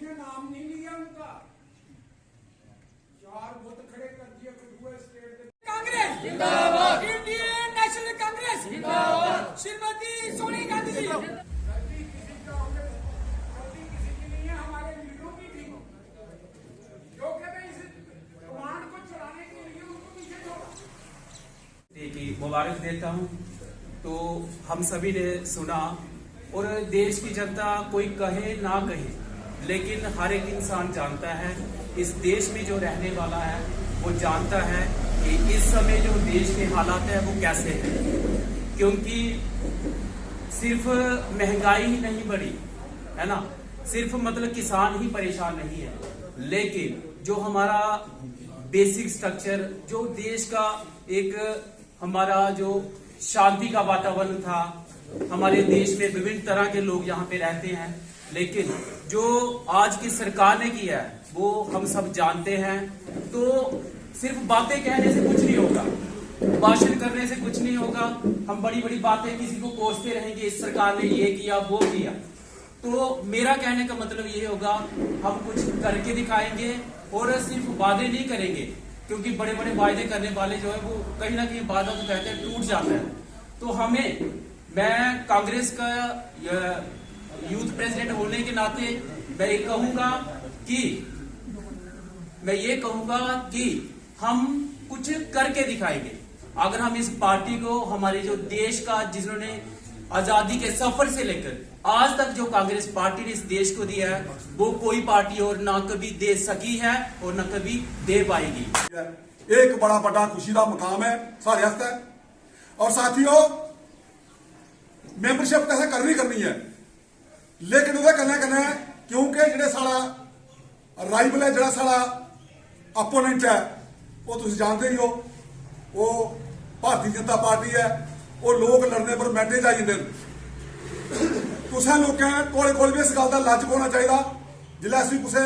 ने नाम नहीं लिया उनका। चार बुत खड़े कर दिए कठुआ स्टेट के। कांग्रेस जिंदाबाद, इंडियन नेशनल कांग्रेस जिंदाबाद, श्रीमती सोनिया गांधी जी। गलती किसी का गलती किसी की नहीं है, हमारे लीडरों की थी जो कि इस कमांड को चलाने के लिए उनको पीछे छोड़ा। की मुबारक देता हूं। तो हम सभी ने सुना और देश की जनता कोई कहे ना कहे, लेकिन हर एक इंसान जानता है, इस देश में जो रहने वाला है वो जानता है कि इस समय जो देश के हालात है वो कैसे हैं। क्योंकि सिर्फ महंगाई ही नहीं बढ़ी है ना, सिर्फ मतलब किसान ही परेशान नहीं है, लेकिन जो हमारा बेसिक स्ट्रक्चर, जो देश का एक हमारा जो शांति का वातावरण था, हमारे देश में विभिन्न तरह के लोग यहाँ पे रहते हैं, लेकिन जो आज की सरकार ने किया है वो हम सब जानते हैं। तो सिर्फ बातें कहने से कुछ नहीं होगा, भाषण करने से कुछ नहीं होगा। हम बड़ी बड़ी बातें किसी को कोसते रहेंगे, इस सरकार ने ये किया वो किया। तो मेरा कहने का मतलब ये होगा, हम कुछ करके दिखाएंगे और सिर्फ वादे नहीं करेंगे, क्योंकि बड़े बड़े वायदे करने वाले जो है वो कहीं ना कहीं वादा तो कहते हैं टूट जाता है। तो मैं कांग्रेस का यूथ प्रेसिडेंट होने के नाते मैं ये कहूंगा कि हम कुछ करके दिखाएंगे। अगर हम इस पार्टी को, हमारे जो देश का, जिन्होंने आजादी के सफर से लेकर आज तक जो कांग्रेस पार्टी ने इस देश को दिया है, वो कोई पार्टी और ना कभी दे सकी है और ना कभी दे पाएगी। एक बड़ा खुशी का मुकाम है सारे आस्ते। और साथियों, मैंबरशिप तो करनी है, लेकिन वो कन्नै क्योंकि जो साड़ा राइवल है, जो साड़ा अपोनेंट है, वो तुम जानते ही हो, वो भारतीय जनता पार्टी है। वो लोग लड़ने पर मैंटे जा जाते तुसें लोगों कोल भी इस गल का लज होना चाहिए। जिसलै असीं किसी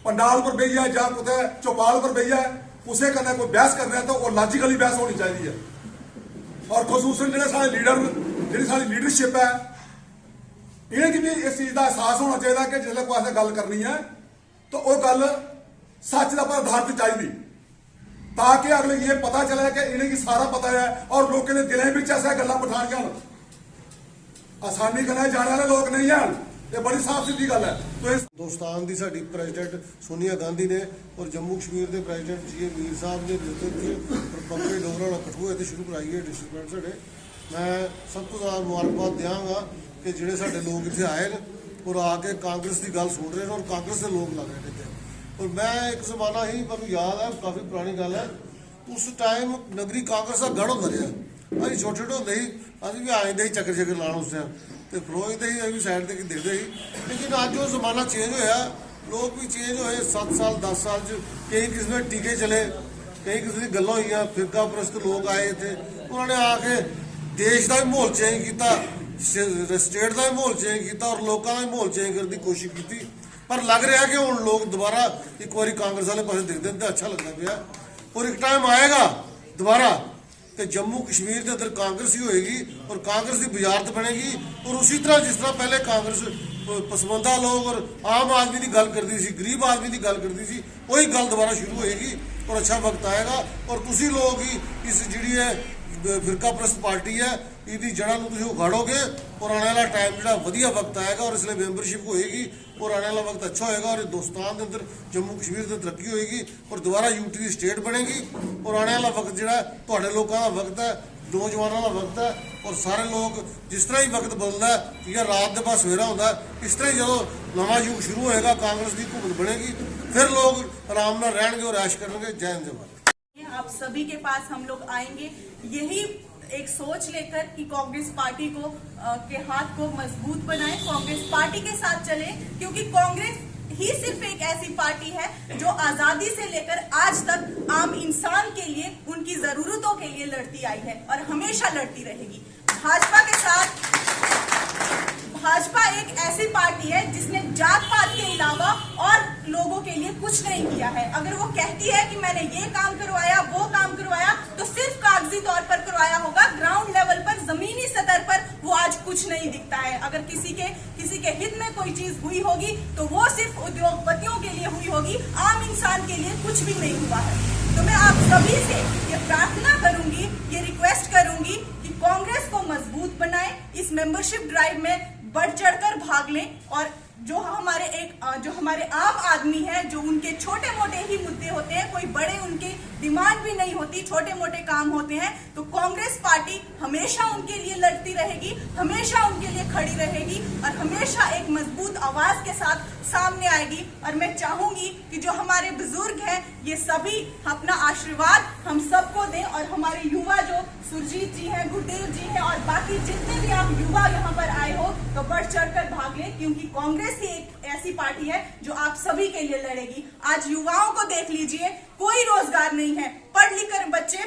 पंडाल पर बेहिए या कुछ चौपाल पर बेहिए, उसे कन्नै कोई बहस करना है तो वो लॉजिकली बहस होनी चाहिए है। और खसूसन जो सारे लीडर, जी सारी लीडरशिप है, इन्हें भी इस चीज का एहसास होना चाहिए कि जिसले कोई गल करनी है तो वह गल सच का आधारित चाहिए, ताकि अगले ये पता चले कि इन्हें सारा पता है और लोगों के दिलें में ऐसा गल्लां बिठानियां आसानी करना जाने वाले लोग नहीं हैं। ये बड़ी साफ सीधी गल है। तो इस हिंदुस्तान की साडी प्रेजिडेंट सोनिया गांधी ने और जम्मू कश्मीर के प्रेजिडेंट जी मीर साहब ने नेतृत्व पक्के डोगरा कठुए तो शुरू कराई है डिस्ट्रिक्ट साढ़े। मैं सब तो ज़्यादा मुबारकबाद देंगा कि जोड़े साढ़े लोग इतने आए हैं और आके कांग्रेस की गल सुन रहे हैं और कांग्रेस के लोग लग रहे हैं। और मैं एक जमाना ही मैं याद है, काफ़ी पुरानी गल है, उस टाइम नगरी कांग्रेस का गढ़ होता रहा। अभी छोटे छोटे होंगे ही अभी भी आते ही चक्कर लाने उस टाइम तो खलोते ही अभी साइड तक देखते ही। लेकिन अज वो जमाना चेंज होया, लोग भी चेंज होए। 7 साल 10 साल कई किस्म के टीके चले, कई किस्म की गल्लां हुई, फिरका परस्त लोग आए थे, उन्होंने आके देश का भी माहौल चेंज किया, स्टेट का भी माहौल चेंज किया और लोगों का भी माहौल चेंज करने की कोशिश की। पर लग रहा कि हुण लोग दोबारा एक बार कांग्रेस वाले पासे देखते हैं तो अच्छा लगता पाया। और एक टाइम आएगा दोबारा कि जम्मू कश्मीर के अंदर कांग्रेस ही होएगी और कांग्रेस की वजारत बनेगी। और उसी तरह जिस तरह पहले कांग्रेस पसमंदा लोग और आम आदमी की गल करती थी, गरीब आदमी की गल करती थी, वही गल दोबारा शुरू होएगी और अच्छा वक्त आएगा। और तुसी लोग ही इस जी है फिरका परस्त पार्टी है, इसकी जड़ा तुम उगाड़ोगे और आने वाला टाइम जो वधिया वक्त आएगा और इसलिए मैंबरशिप होएगी और आने वाला वक्त अच्छा होएगा और हिंदुस्तान के अंदर जम्मू कश्मीर से तरक्की होएगी और दोबारा यूटी की स्टेट बनेगी। और आने वाला वक्त जो थोड़े लोगों का वक्त है, नौजवानों का वक्त है। और सारे लोग जिस तरह ही वक्त बदलता है या रात के बाद सवेरा होता है, इस तरह ही जो नवा युग शुरू होएगा, कांग्रेस की हुकूमत बनेगी, फिर लोग आराम से रहेंगे और ऐश करेंगे। जय हिंद जय भारत। आप सभी के पास हम लोग आएंगे यही एक सोच लेकर कि कांग्रेस पार्टी को के हाथ को मजबूत बनाएं, कांग्रेस पार्टी के साथ चले, क्योंकि कांग्रेस ही सिर्फ एक ऐसी पार्टी है जो आजादी से लेकर आज तक आम इंसान के लिए, उनकी जरूरतों के लिए लड़ती आई है और हमेशा लड़ती रहेगी। भाजपा के साथ भाजपा एक ऐसी पार्टी है जिसने जात पात के अलावा और लोगों के लिए कुछ नहीं किया है। अगर वो कहती है कि मैंने ये काम करवाया, वो काम करवाया, तो सिर्फ कागजी तौर पर करवाया होगा। ग्राउंड लेवल पर, जमीनी सतह पर वो आज कुछ नहीं दिखता है। अगर किसी के हित में कोई चीज हुई होगी तो वो सिर्फ उद्योगपतियों के लिए हुई होगी, आम इंसान के लिए कुछ भी नहीं हुआ है। तो मैं आप सभी से ये प्रार्थना करूंगी, ये रिक्वेस्ट करूंगी कि कांग्रेस को मजबूत बनाएं, इस मेंबरशिप ड्राइव में बढ़ चढ़कर भाग लें और जो हमारे आम आदमी है, जो उनके छोटे मोटे ही मुद्दे होते हैं, कोई बड़े उनकी डिमांड भी नहीं होती, छोटे मोटे काम होते हैं, तो कांग्रेस पार्टी हमेशा उनके लिए लड़ती रहेगी, हमेशा उनके लिए खड़ी रहेगी और हमेशा एक मजबूत आवाज के साथ सामने आएगी। और मैं चाहूंगी कि जो हमारे बुजुर्ग हैं, ये सभी अपना आशीर्वाद हम सबको दें और हमारे युवा जो सुरजीत जी हैं, गुरुदेव जी हैं और बाकी जितने भी आप युवा यहाँ पर आए हो, तो बढ़ चढ़कर भाग लें, क्योंकि कांग्रेस ही एक ऐसी पार्टी है जो आप सभी के लिए लड़ेगी। आज युवाओं को देख लीजिए, कोई रोजगार नहीं है। पढ़ लिख कर बच्चे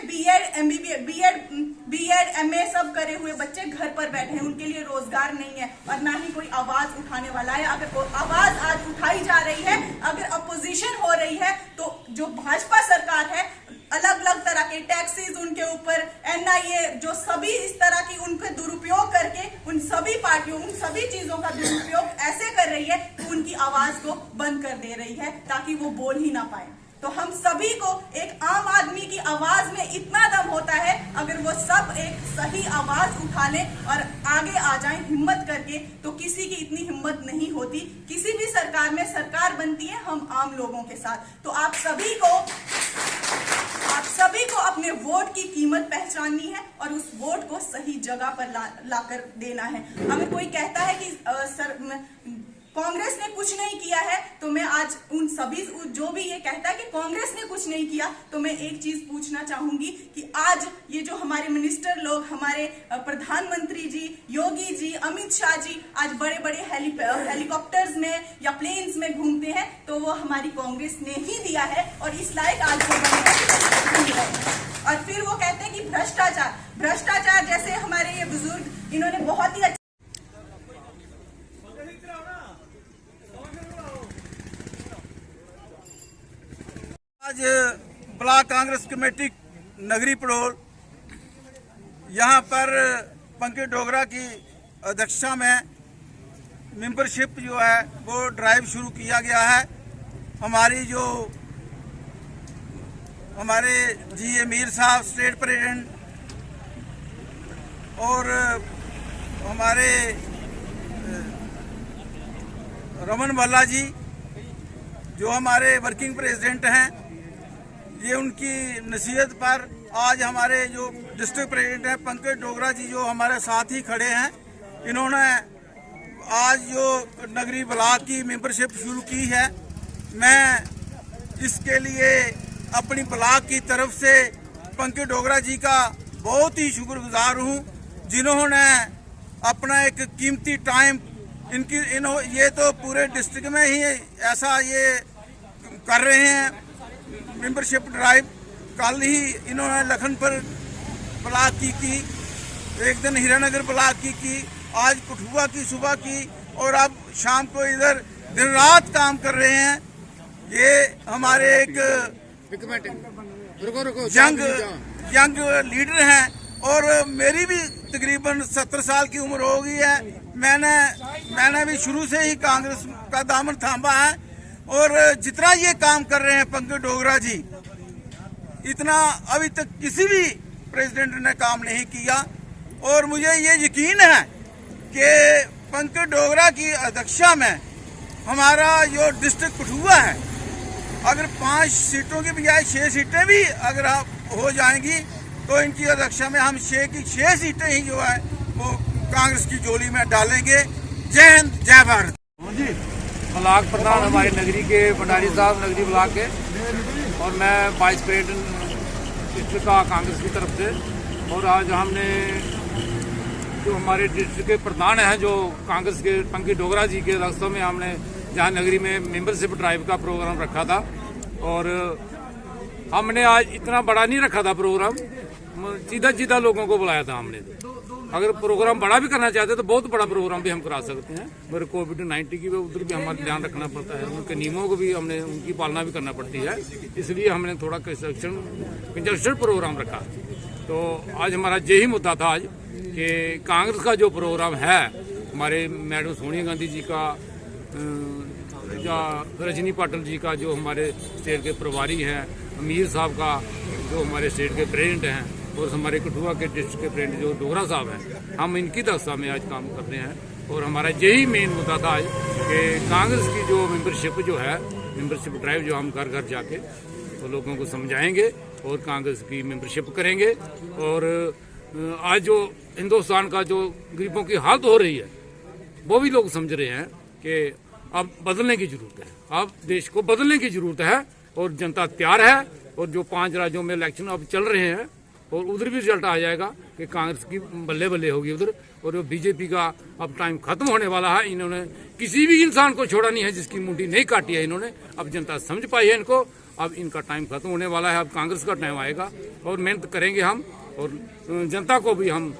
बीएड एमए सब करे हुए बच्चे घर पर बैठे हैं, उनके लिए रोजगार नहीं है और ना ही कोई आवाज उठाने वाला है। अगर आवाज आज उठाई जा रही है, अगर अपोजिशन हो रही है, तो जो भाजपा सरकार है अलग अलग तरह के टैक्सेस उनके ऊपर, एनआईए, जो सभी इस तरह की उनके दुरुपयोग करके उन सभी पार्टियों, उन सभी चीजों का दुरुपयोग ऐसे कर रही है कि उनकी आवाज को बंद कर दे रही है ताकि वो बोल ही ना पाए। तो हम सभी को एक आम आदमी की आवाज में इतना दम होता है, अगर वो सब एक सही आवाज उठा लें और आगे आ जाएं हिम्मत करके, तो किसी की इतनी हिम्मत नहीं होती। किसी भी सरकार में सरकार बनती है हम आम लोगों के साथ। तो आप सभी को अपने वोट की कीमत पहचाननी है और उस वोट को सही जगह पर लाकर देना है। अगर कोई कहता है कि कांग्रेस ने कुछ नहीं किया है, तो मैं आज उन सभी जो भी ये कहता है कि कांग्रेस ने कुछ नहीं किया, तो मैं एक चीज पूछना चाहूंगी कि आज ये जो हमारे मिनिस्टर लोग, हमारे प्रधानमंत्री जी, योगी जी, अमित शाह जी आज बड़े बड़े हेलीकॉप्टर्स में या प्लेन्स में घूमते हैं, तो वो हमारी कांग्रेस ने ही दिया है और इस लायक आज वो बने। और फिर वो कहते हैं कि भ्रष्टाचार जैसे हमारे ये बुजुर्ग, इन्होंने बहुत ही आज ब्लॉक कांग्रेस कमेटी नगरी पड़ोल यहाँ पर पंकज डोगरा की अध्यक्षता में मेंबरशिप जो है वो ड्राइव शुरू किया गया है। हमारे जी मीर साहब स्टेट प्रेसिडेंट और हमारे रमन भल्ला जी जो हमारे वर्किंग प्रेसिडेंट हैं, ये उनकी नसीहत पर आज हमारे जो डिस्ट्रिक्ट प्रेसिडेंट हैं पंकज डोगरा जी जो हमारे साथ ही खड़े हैं, इन्होंने आज जो नगरी ब्लॉक की मेंबरशिप शुरू की है। मैं इसके लिए अपनी ब्लॉक की तरफ से पंकज डोगरा जी का बहुत ही शुक्रगुजार हूँ, जिन्होंने अपना एक कीमती टाइम ये तो पूरे डिस्ट्रिक्ट में ही ऐसा ये कर रहे हैं मेंबरशिप ड्राइव। कल ही इन्होंने लखनपुर ब्लॉक की, एक दिन हीरानगर ब्लॉक की, आज कठुआ की सुबह की और अब शाम को इधर दिन रात काम कर रहे हैं। ये हमारे एक यंग लीडर हैं और मेरी भी तकरीबन 70 साल की उम्र हो गई है। मैंने भी शुरू से ही कांग्रेस का दामन थामा है और जितना ये काम कर रहे हैं पंकज डोगरा जी, इतना अभी तक किसी भी प्रेसिडेंट ने काम नहीं किया। और मुझे ये यकीन है कि पंकज डोगरा की अध्यक्षता में हमारा जो डिस्ट्रिक्ट कठुआ है, अगर 5 सीटों की बजाय 6 सीटें भी अगर हो जाएंगी, तो इनकी अध्यक्षता में हम 6 की 6 सीटें ही जो है वो कांग्रेस की झोली में डालेंगे। जय हिंद, जय भारत। ब्लॉक प्रधान हमारे नगरी के भंडारी साहब, नगरी ब्लॉक के, और मैं वाइस प्रेसिडेंट डिस्ट्रिक्ट का कांग्रेस की तरफ से। और आज हमने जो हमारे डिस्ट्रिक्ट के प्रधान हैं जो कांग्रेस के पंकज डोगरा जी के रास्ते में हमने जहाँ नगरी में मेंबरशिप ड्राइव का प्रोग्राम रखा था। और हमने आज इतना बड़ा नहीं रखा था प्रोग्राम, सीधा लोगों को बुलाया था हमने। अगर प्रोग्राम बड़ा भी करना चाहते हैं तो बहुत बड़ा प्रोग्राम भी हम करा सकते हैं, मगर कोविड-19 की उधर भी हमारा ध्यान रखना पड़ता है, उनके नियमों को भी हमने उनकी पालना भी करना पड़ती है, इसलिए हमने थोड़ा कंजस्टेड प्रोग्राम रखा। तो आज हमारा यही मुद्दा था आज कि कांग्रेस का जो प्रोग्राम है, हमारे मैडम सोनिया गांधी जी का या रजनी पाटिल जी का जो हमारे स्टेट के प्रभारी हैं, अमीर साहब का जो हमारे स्टेट के प्रेसिडेंट हैं, और हमारे कठुआ के डिस्ट्रिक्ट के प्रेसिडेंट जो डोगरा साहब हैं, हम इनकी दस्ता में आज काम कर रहे हैं। और हमारा यही मेन मुद्दा था आज कि कांग्रेस की जो मेंबरशिप जो है, मेंबरशिप ड्राइव जो हम घर घर जाके तो लोगों को समझाएंगे और कांग्रेस की मेंबरशिप करेंगे। और आज जो हिंदुस्तान का जो गरीबों की हालत हो रही है, वो भी लोग समझ रहे हैं कि अब बदलने की जरूरत है, अब देश को बदलने की जरूरत है, और जनता तैयार है। और जो 5 राज्यों में इलेक्शन अब चल रहे हैं, और उधर भी रिजल्ट आ जाएगा कि कांग्रेस की बल्ले बल्ले होगी उधर। और जो बीजेपी का अब टाइम खत्म होने वाला है, इन्होंने किसी भी इंसान को छोड़ा नहीं है जिसकी मुंडी नहीं काटी है इन्होंने। अब जनता समझ पाई है इनको, अब इनका टाइम खत्म होने वाला है, अब कांग्रेस का टाइम आएगा और मेहनत करेंगे हम, और जनता को भी हम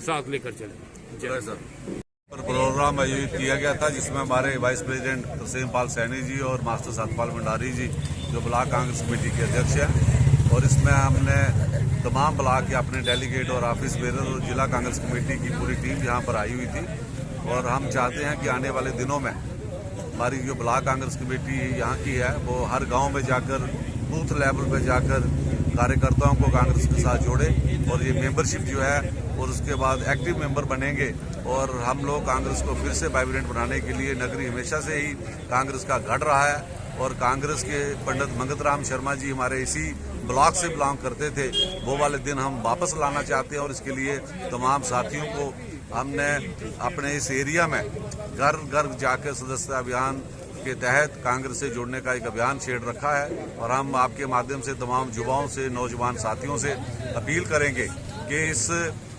साथ लेकर चलेंगे। प्रोग्राम आयोजित किया गया था जिसमें हमारे वाइस प्रेसिडेंट तरसेम पाल सैनी जी और मास्टर सतपाल भंडारी जी जो ब्लॉक कांग्रेस कमेटी के अध्यक्ष हैं, और इसमें हमने तमाम ब्लॉक के अपने डेलीगेट और ऑफिस बेरर और जिला कांग्रेस कमेटी की पूरी टीम यहाँ पर आई हुई थी। और हम चाहते हैं कि आने वाले दिनों में हमारी जो ब्लॉक कांग्रेस कमेटी यहाँ की है वो हर गाँव में जाकर, बूथ लेवल पर जाकर कार्यकर्ताओं को कांग्रेस के साथ जोड़े, और ये मेंबरशिप जो है और उसके बाद एक्टिव मेंबर बनेंगे। और हम लोग कांग्रेस को फिर से वाइब्रेंट बनाने के लिए, नगरी हमेशा से ही कांग्रेस का गढ़ रहा है, और कांग्रेस के पंडित मंगत राम शर्मा जी हमारे इसी ब्लॉक से बिलोंग करते थे, वो वाले दिन हम वापस लाना चाहते हैं। और इसके लिए तमाम साथियों को हमने अपने इस एरिया में घर घर जाकर सदस्यता अभियान के तहत कांग्रेस से जुड़ने का एक अभियान छेड़ रखा है। और हम आपके माध्यम से तमाम युवाओं से, नौजवान साथियों से अपील करेंगे कि इस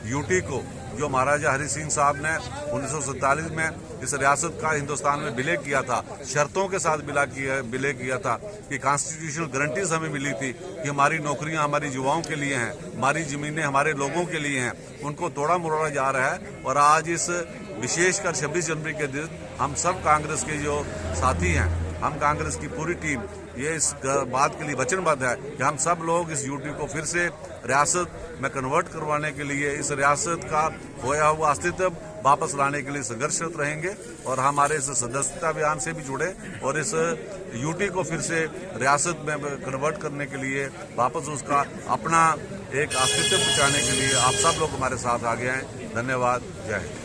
यूटी को जो महाराजा हरि सिंह साहब ने 1947 में इस रियासत का हिंदुस्तान में विलय किया था, शर्तों के साथ विलय किया था कि कॉन्स्टिट्यूशनल गारंटीज हमें मिली थी कि हमारी नौकरियां हमारी युवाओं के लिए हैं, हमारी जमीनें हमारे लोगों के लिए हैं, उनको तोड़ा मरोड़ा जा रहा है। और आज इस विशेषकर 26 जनवरी के दिन हम सब कांग्रेस के जो साथी हैं, हम कांग्रेस की पूरी टीम ये इस बात के लिए वचनबद्ध है कि हम सब लोग इस यूटी को फिर से रियासत में कन्वर्ट करवाने के लिए, इस रियासत का खोया हुआ अस्तित्व वापस लाने के लिए संघर्षरत रहेंगे। और हमारे इस सदस्यता अभियान से भी जुड़े और इस यूटी को फिर से रियासत में कन्वर्ट करने के लिए, वापस उसका अपना एक अस्तित्व बचाने के लिए आप सब लोग हमारे साथ आगे आए। धन्यवाद। जय हिंद।